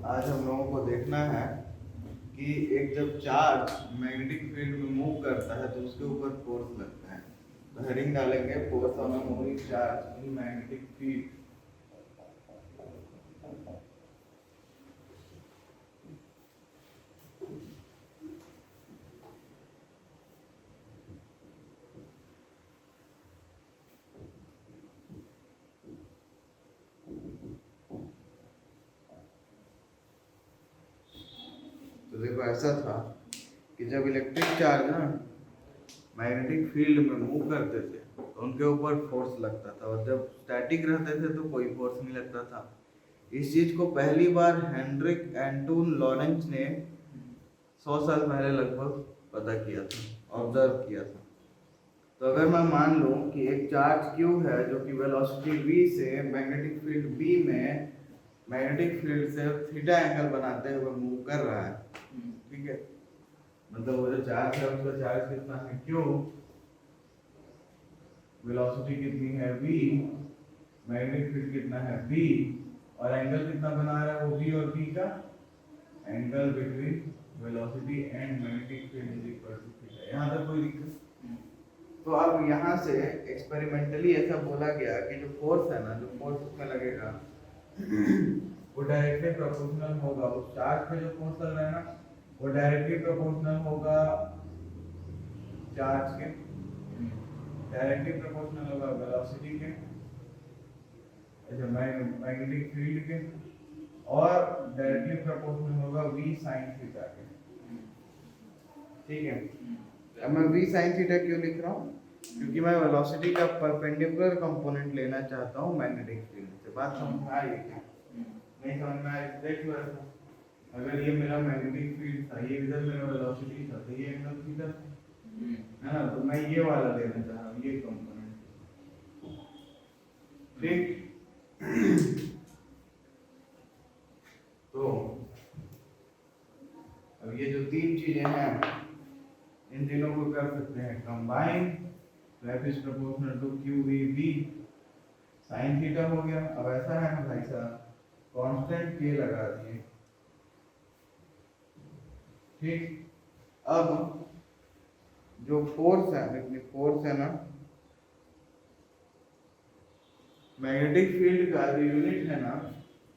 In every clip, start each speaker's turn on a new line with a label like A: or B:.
A: आज हम लोगों को देखना है कि एक जब चार्ज मैग्नेटिक फील्ड में मूव करता है तो उसके ऊपर फोर्स लगता है। तो हेडिंग डालेंगे force on a moving charge in magnetic field. तो देखो ऐसा था कि जब इलेक्ट्रिक चार्ज ना मैग्नेटिक फील्ड में मूव करते थे तो उनके ऊपर फोर्स लगता था, और जब स्टैटिक रहते थे तो कोई फोर्स नहीं लगता था। इस चीज को पहली बार हेनरिक एंटोन लॉरेंज ने 100 साल पहले लगभग पता किया था, ऑब्जर्व किया था। तो अगर मैं मान लूं कि एक चार्ज Q है जो कि वेलोसिटी v से मैग्नेटिक फील्ड B में मैग्नेटिक फील्ड से थीटा एंगल बनाते हुए मूव कर रहा है, ठीक है। मतलब वो जो चार्ज है उसका चार्ज कितना है Q, वेलोसिटी कितनी है v, मैग्नेटिक फील्ड कितना है B, और एंगल कितना बना रहा है वो v और B का angle between velocity and magnetic field is equal to theta. यहाँ तक कोई दिक्कत? तो अब यहाँ से एक्सपेरिमेंटली ऐसा बोला गया कि जो फोर्स है ना, जो फोर्स उसमें लगेगा वो डायरेक्टली प्रोपोर्शनल होगा उस चार्ज पे जो फोर्स लग रहा है ना, वो डायरेक्टली प्रोपोर्शनल होगा चार्ज के, डायरेक्टली प्रोपोर्शनल होगा वेलोसिटी के, अच्छा मैग्नेटिक फील्ड के, और डायरेक्टली प्रोपोर्शनल होगा v sin थीटा के, ठीक है। अब मैं v sin थीटा क्यों लिख रहा हूँ? क्योंकि मैं वेलोसिटी का परपेंडिकुलर कंपोनेंट लेना चाहता हूँ मैग्नेटिक फील्ड से। बात समझ में आ रही है क्या? नहीं समझ में आ रही? देख लो ऐसा, अगर ये मेरा मैग्नेटिक फील्ड था, ये इधर मेरा वेलोसिटी था, तो ये एंगल थीटा है ना, तो मैं ये वाला लेना चाह रहा हूँ, ये कंपोनेंट, ठीक। तो अब ये जो तीन चीजें हैं इन तीनों को कर सकते हैं कंबाइन। तो F is proportional to q v b sine theta हो गया। अब ऐसा है ना भाई साहब, कांस्टेंट के लगा दिए, ठीक। अब जो फोर्स है, देखिए फोर्स है ना, मैग्नेटिक फील्ड का जो यूनिट है ना,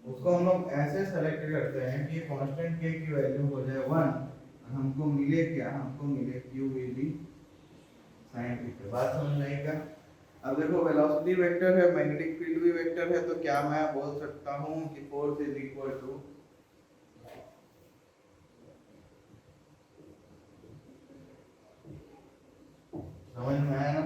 A: उसको हम लोग ऐसे सेलेक्ट करते हैं कि कांस्टेंट के की वैल्यू हो जाए 1, हमको मिले क्या? हमको मिले q v b sine theta. बात समझ में आएगा? अब देखो वेलोसिटी वेक्टर है, मैग्नेटिक फील्ड भी वेक्टर है, तो क्या मैं बोल सकता हूँ कि फोर्स इज इक्वल टू, समझ में आया ना?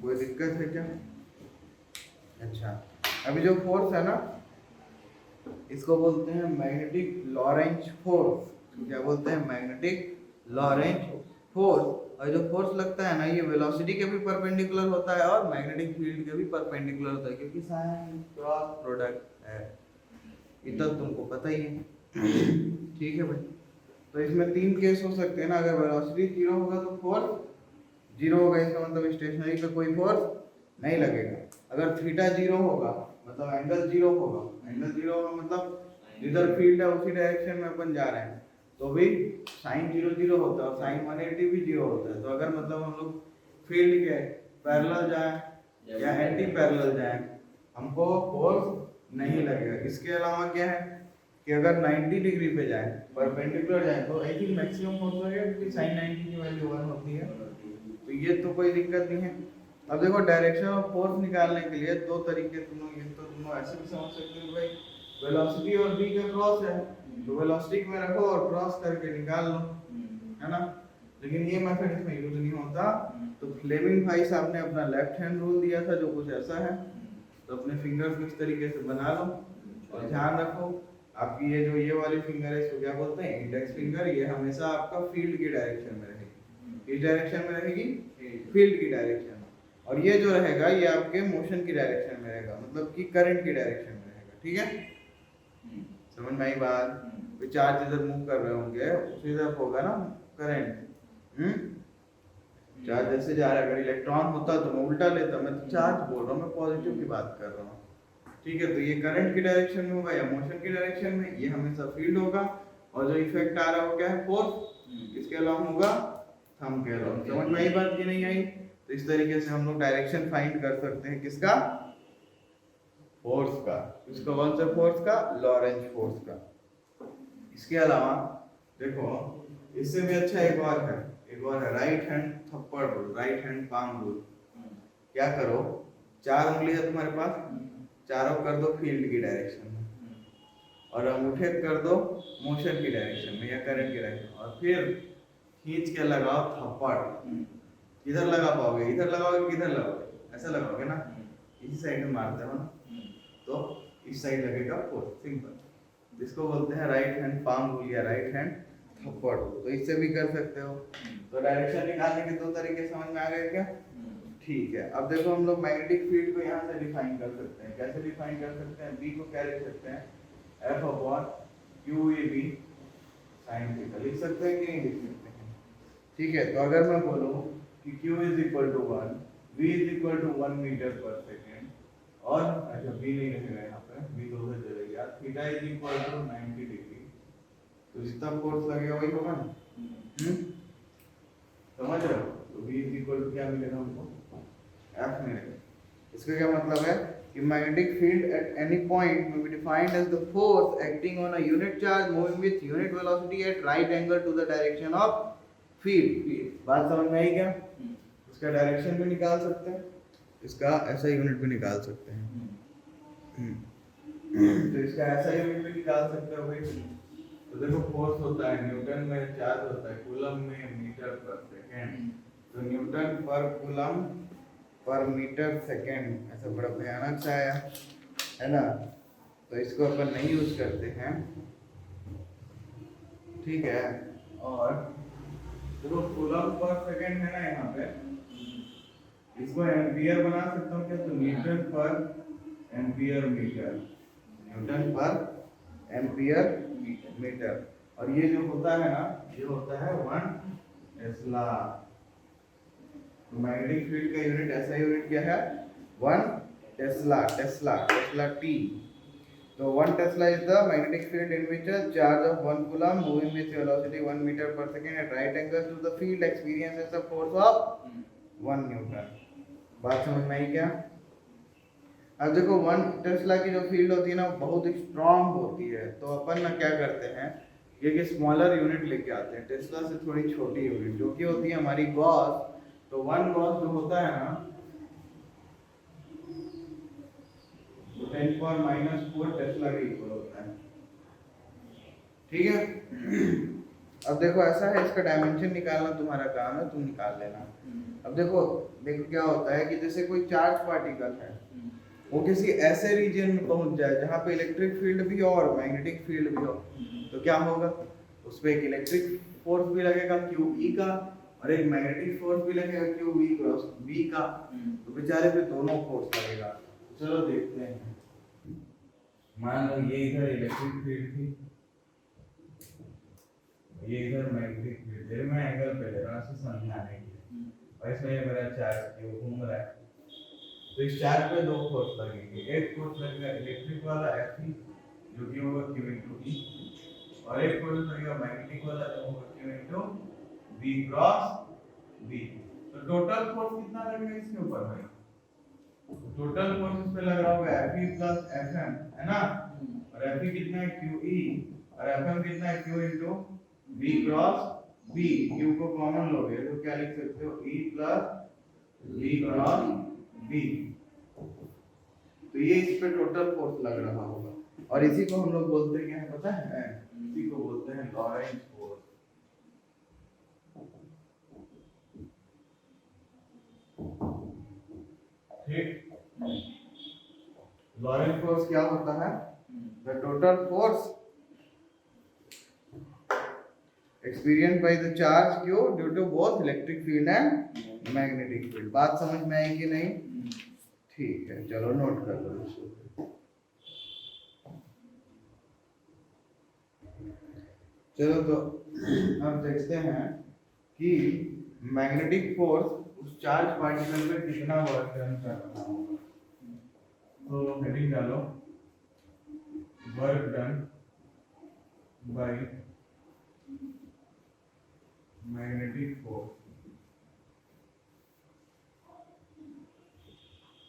A: कोई दिक्कत है क्या? अच्छा, अभी जो फोर्स है ना, इसको बोलते हैं मैग्नेटिक लॉरेंज फोर्स। क्या बोलते हैं? Magnetic Lorentz force. और जो फोर्स लगता है ना, ये वेलोसिटी के भी परपेंडिकुलर होता है और मैग्नेटिक फील्ड के भी परपेंडिकुलर होता है, क्योंकि साइन क्रॉस प्रोडक्ट है। ये तो तुमको पता ही है, ठीक है भाई। तो इसमें तीन केस हो सकते हैं ना, अगर वेलोसिटी जीरो होगा तो फोर्स जीरो होगा, इसका मतलब स्टेशनरी पे कोई फोर्स नहीं लगेगा। अगर थीटा जीरो होगा मतलब एंगल जीरो होगा, एंगल जीरो होगा मतलब जिधर फील्ड है उसी डायरेक्शन में अपन जा रहे हैं, तो भी साइन जीरो जीरो होता है और साइन 180 भी जीरो होता है। तो अगर मतलब हम लोग फील्ड के पैरेलल जाए या एंटी पैरेलल जाए, हमको फोर्स नहीं लगेगा। इसके अलावा क्या है कि अगर 90 डिग्री पे जाए, परपेंडिकुलर जाए, तो आई थिंक मैक्सिमम फोर्स लगेगा, क्योंकि sin 90 की वैल्यू 1 होती है, तो ये तो कोई दिक्कत नहीं है। अब देखो डायरेक्शन ऑफ फोर्स निकालने के लिए दो तरीके, तुम ऐसे भी समझ सकते हो भाई, वेलोसिटी और v का क्रॉस है, तो वेलोसिटी में रखो और क्रॉस करके निकाल लो, है ना। लेकिन ये मेथड इसमें यूज नहीं होता। तो फ्लेमिंग भाई साहब ने अपना लेफ्ट हैंड रूल दिया था जो कुछ ऐसा है, तो अपने फिंगर्स को इस तरीके से बना लो और ध्यान रखो आपकी ये जो ये वाली फिंगर है इसको क्या बोलते हैं? Index finger. ये हमेशा आपका फील्ड की डायरेक्शन में रहेगी। इस डायरेक्शन में रहेगी, फील्ड की डायरेक्शन में। और ये जो रहेगा ये आपके मोशन की डायरेक्शन में रहेगा, मतलब कि करंट की डायरेक्शन में रहेगा, ठीक है। समझ में आई बात? चार्ज इधर मूव कर रहे होंगे उसी तरफ होगा ना करंट। चार्ज जैसे जा रहा है, अगर इलेक्ट्रॉन होता तो मैं उल्टा लेता, मैं तो चार्ज बोल रहा हूँ, मैं पॉजिटिव की बात कर रहा हूँ, ठीक है, तो ये करंट की डायरेक्शन में होगा या मोशन की डायरेक्शन में, ये हमेशा फील्ड होगा। और जो इफेक्ट आ रहा है वो क्या है, फोर्स, किसके अलावा होगा, थंब के अलावा। समझ में आई बात की नहीं आई? तो इस तरीके से हम लोग डायरेक्शन फाइंड कर सकते हैं, किसका, फोर्स का। इसको कौन सा फोर्स का, लॉरेंज फोर्स का। इसके अलावा देखो इससे भी अच्छा एक और है, राइट हैंड थप्पड़ rule, right hand palm rule. क्या करो, 4 उंगली है तुम्हारे पास, चारों कर दो फील्ड की डायरेक्शन में, और अंगूठे कर दो मोशन की डायरेक्शन में या करंट की डायरेक्शन, और फिर खींच के लगाओ थप्पड़। किधर लगा पाओगे, इधर लगाओगे, किधर लगाओगे, ऐसा लगाओगे ना, इसी साइड में मारते हो ना, तो इस साइड लगेगा फोर्स, सिंपल। इसको बोलते हैं राइट हैंड पाम रूल या राइट हैंड थप्पड़। तो इससे भी कर सकते हो। तो डायरेक्शन निकालने के 2 तरीके समझ में आ गए क्या? ठीक है, अब देखो हम लोग मैग्नेटिक फील्ड को यहाँ से डिफाइन कर सकते हैं। कैसे डिफाइन कर सकते हैं? बी को क्या लिख सकते हैं, F upon q a b sine theta. लिख सकते हैं कि नहीं लिख सकते हैं? ठीक है, तो अगर मैं बोलूँ कि q is equal to 1, v is equal to 1 metre पर सेकेंड, और अच्छा v नहीं लिखेगा यहाँ पे, v तो उधर चले गया, theta is equal to 90 degree, तो जितना फोर्स लगेगा वही होगा ना। समझ रहे हो? तो v इज इक्वल टू क्या मिलेगा हमको, F मिलेगा। इसका क्या मतलब है कि magnetic field at any point may be defined as the force acting on a unit charge moving with unit velocity at right angle to the direction of field. बात समझ में आई क्या? इसका डायरेक्शन भी निकाल सकते हैं, इसका ऐसा यूनिट भी निकाल सकते हैं। तो इसका ऐसा यूनिट भी निकाल सकते हो भाई। तो देखो फोर्स होता है न्यूटन में, चार्ज होता है कूलम में, मीटर पर सेकेंड। तो न्यूटन पर कूलम पर मीटर सेकेंड, ऐसा बड़ा भयानक सा आया है ना, तो इसको अपन नहीं यूज करते हैं, ठीक है। और देखो कूलम पर सेकेंड है ना यहाँ पे, इसको एम्पियर बना सकता हूँ क्या, तो न्यूटन पर एम्पियर मीटर, न्यूटन पर एम्पियर मीटर। और ये जो होता है ना, ये होता है 1 टेस्ला। तो मैग्नेटिक फील्ड का यूनिट, ऐसा यूनिट क्या है, 1 टेस्ला, टेस्ला टी। तो 1 Tesla is the magnetic field in which a charge of 1 coulomb moving with velocity 1 meter per second at right angles to the field experiences the force of 1 Newton. बात समझ में आई क्या? अब देखो 1 Tesla की जो field होती है ना, बहुत स्ट्रांग होती है। तो अपन ना क्या करते हैं, ये स्मॉलर यूनिट लेके आते हैं, टेस्ला से थोड़ी छोटी यूनिट, जो कि होती है हमारी गॉस। तो 1 गॉस जो होता है ना, 10⁻⁴ टेस्ला के इक्वल होता है, ठीक है। अब देखो ऐसा है, इसका डायमेंशन निकालना तुम्हारा काम है, तुम निकाल लेना। अब देखो क्या होता है कि जैसे कोई चार्ज पार्टिकल है, वो किसी ऐसे रीजन में पहुंच जाए जहाँ पे इलेक्ट्रिक फील्ड भी हो और मैग्नेटिक फील्ड भी हो, तो क्या होगा, उस पर एक इलेक्ट्रिक फोर्स भी लगेगा QE का, और एक मैग्नेटिक फोर्स भी लगेगा QV क्रॉस B का। तो बेचारे पे दोनों फोर्स लगेगा। चलो देखते हैं। मान लो ये इधर इलेक्ट्रिक फील्ड थी, ये इधर मैग्नेटिक फील्ड है। मैं एंगल पे ले रहा हूँ समझाने के लिए, और इसमें ये मेरा चार्ज क्यों घूम रहा है। तो इस चार्ज पे 2 फोर्स लगेंगे, एक फोर्स लगेगा इलेक्ट्रिक वाला Fe, जो कि होगा Q into E, और एक फोर्स लगेगा मैग्नेटिक वाला, जो होगा Q into V cross B। तो टोटल फोर्स कितना लगेगा इसके ऊपर भाई? टोटल फोर्स इस पे लग रहा होगा Fe प्लस Fm, है ना, और Fe कितना है QE, और Fm कितना है Q into V cross B। Q को कॉमन लोगे तो क्या लिख सकते हो, E plus V cross B। तो ये इस पे टोटल फोर्स लग रहा होगा, और इसी को हम लोग बोलते हैं, क्या है पता है, इसी को बोलते हैं लॉरेंज फोर्स। ठीक, लॉरेंज फोर्स क्या होता है, the total force experienced by the charge Q due to both electric field and magnetic field। बात समझ में आई कि नहीं? ठीक है, चलो नोट कर लो इसको। चलो तो अब देखते हैं कि मैग्नेटिक फोर्स उस चार्ज पार्टिकल पे कितना वर्क कर रहा होगा। तो हेडिंग डालो। Work done by magnetic force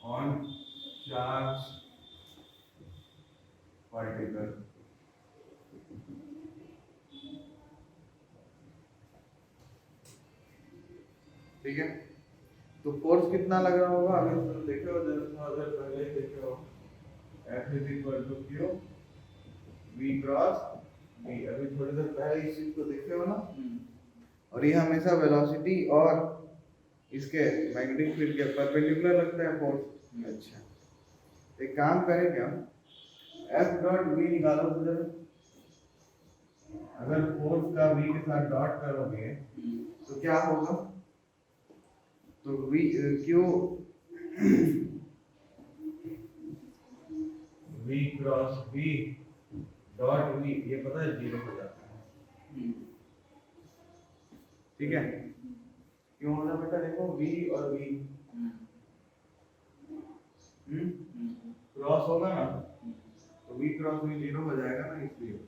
A: on charge particle. ठीक है, तो फोर्स कितना लग रहा होगा अभी तो देखे हो, जैसे पहले देखे हो F is equal to Q V cross V। अभी थोड़ी देर पहले इस चीज को देखे हो ना। और ये हमेशा वेलोसिटी और इसके मैग्नेटिक फील्ड के परपेंडिकुलर लगता है फोर्स। अच्छा, एक काम करें क्या, F डॉट V निकालो तो जरा। अगर फोर्स का V के साथ डॉट करोगे तो क्या होगा, तो V Q V cross V dot V, ये पता है 0 हो जाता है। ठीक है, क्यों होना बेटा, देखो V और V क्रॉस होगा ना, तो V क्रॉस V 0 हो जाएगा ना, इसलिए।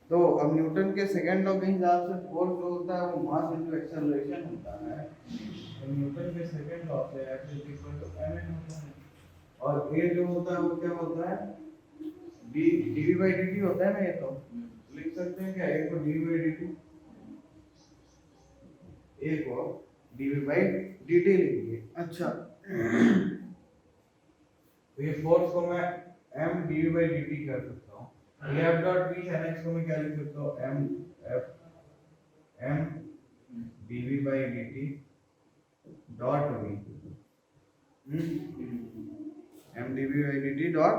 A: तो अब न्यूटन के सेकंड लॉ के हिसाब से फोर्स जो होता है वो मास इनटू एक्सेलरेशन होता है। तो न्यूटन के सेकंड लॉ से F is equal to mn होता है, और A जो होता है वो क्या होता है, dv by dt होता है ना। ये तो लिख सकते हैं क्या, A को dv by dt, A को dv by dt लिखिए। अच्छा, तो ये फोर्स को मैं m dv by dt कर सकता हूँ। ये F डॉट V है ना, इसको मैं क्या लिख सकता हूँ, m dv by dt dot V, m dv by dt dot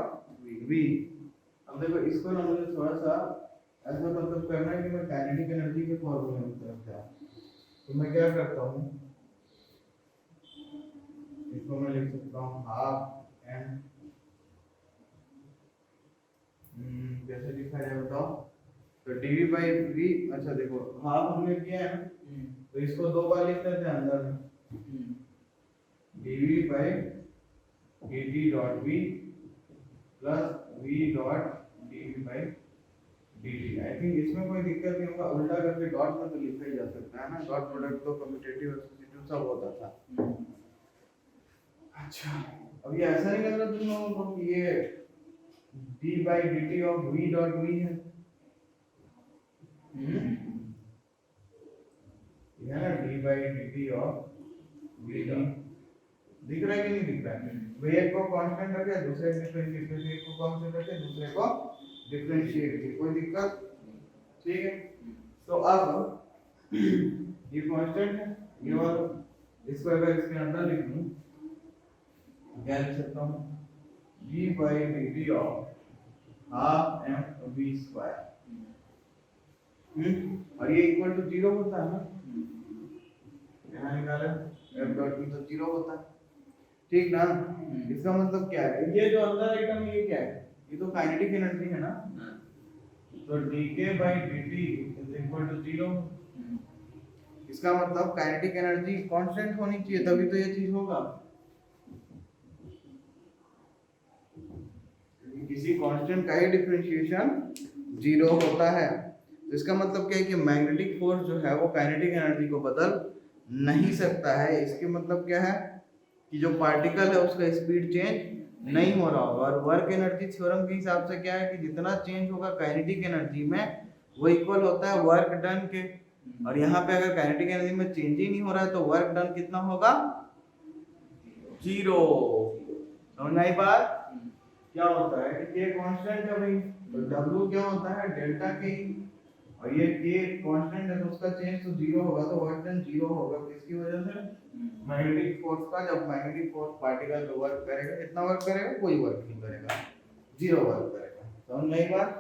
A: V। अब देखो इसको ना मुझे थोड़ा सा ऐसा मतलब करना है कि मैं काइनेटिक एनर्जी के फॉर्मूले में तरफ जाऊं। तो मैं क्या करता हूँ, इसको मैं लिख सकता हूँ हाफ m, कैसे लिखा जाए बताओ, तो dv by v। अच्छा देखो हाफ हमने किया है ना, तो इसको दो बार लिख देते हैं अंदर में, dv by dt dot v plus v dot dv by dt। I think इसमें कोई दिक्कत नहीं होगा, उल्टा करके डॉट में तो लिखा ही जा सकता है ना, डॉट प्रोडक्ट तो कम्यूटेटिव और सब्स्टिट्यूट सब होता था। अच्छा, अब ये ऐसा नहीं लग रहा तुम लोगों को कि ये d by dt of v dot v है, ये है ना d by dt of v dot, दिख रहा है कि नहीं दिख रहा है, भाई एक को कांस्टेंट रखे दूसरे को डिफरेंशिएट करके, एक को कांस्टेंट रखे दूसरे को डिफरेंशिएट करके, कोई दिक्कत। ठीक है, तो अब ये कांस्टेंट है, ये वाला, इसको अगर इसके अंदर लिख दूं क्या लिख सकता हूं, d by dt of half m v square, और ये इक्वल टू 0 होता है ना, यहाँ निकाले f डॉट v तो 0 होता है। ठीक ना, इसका मतलब क्या है, ये जो अंदर आइटम ये क्या है, ये तो काइनेटिक एनर्जी है ना, तो dk by dt is equal to 0। इसका मतलब काइनेटिक एनर्जी कांस्टेंट होनी चाहिए तभी तो ये चीज होगा। किसी कांस्टेंट का ही डिफरेंशिएशन 0 होता है। तो इसका मतलब क्या है कि मैग्नेटिक फोर्स जो है वो काइनेटिक एनर्जी को बदल नहीं सकता है। इसके मतलब क्या है कि जो पार्टिकल है उसका स्पीड चेंज नहीं हो रहा होगा, और वर्क एनर्जी थ्योरम के हिसाब से क्या है कि जितना चेंज होगा काइनेटिक एनर्जी में वो इक्वल होता है वर्क डन के। और यहाँ पे अगर काइनेटिक एनर्जी में चेंज ही नहीं हो रहा है तो वर्क डन कितना होगा, 0। समझ आई बात, क्या होता है कि k कांस्टेंट है भाई, तो w क्या होता है डेल्टा k, और ये k कांस्टेंट है तो उसका चेंज तो 0 होगा, तो वर्क डन 0 होगा। किसकी वजह से, मैग्नेटिक फोर्स का। जब मैग्नेटिक फोर्स पार्टिकल पे वर्क करेगा, कितना वर्क करेगा, कोई वर्क नहीं करेगा, 0 वर्क करेगा। समझ में आई बात।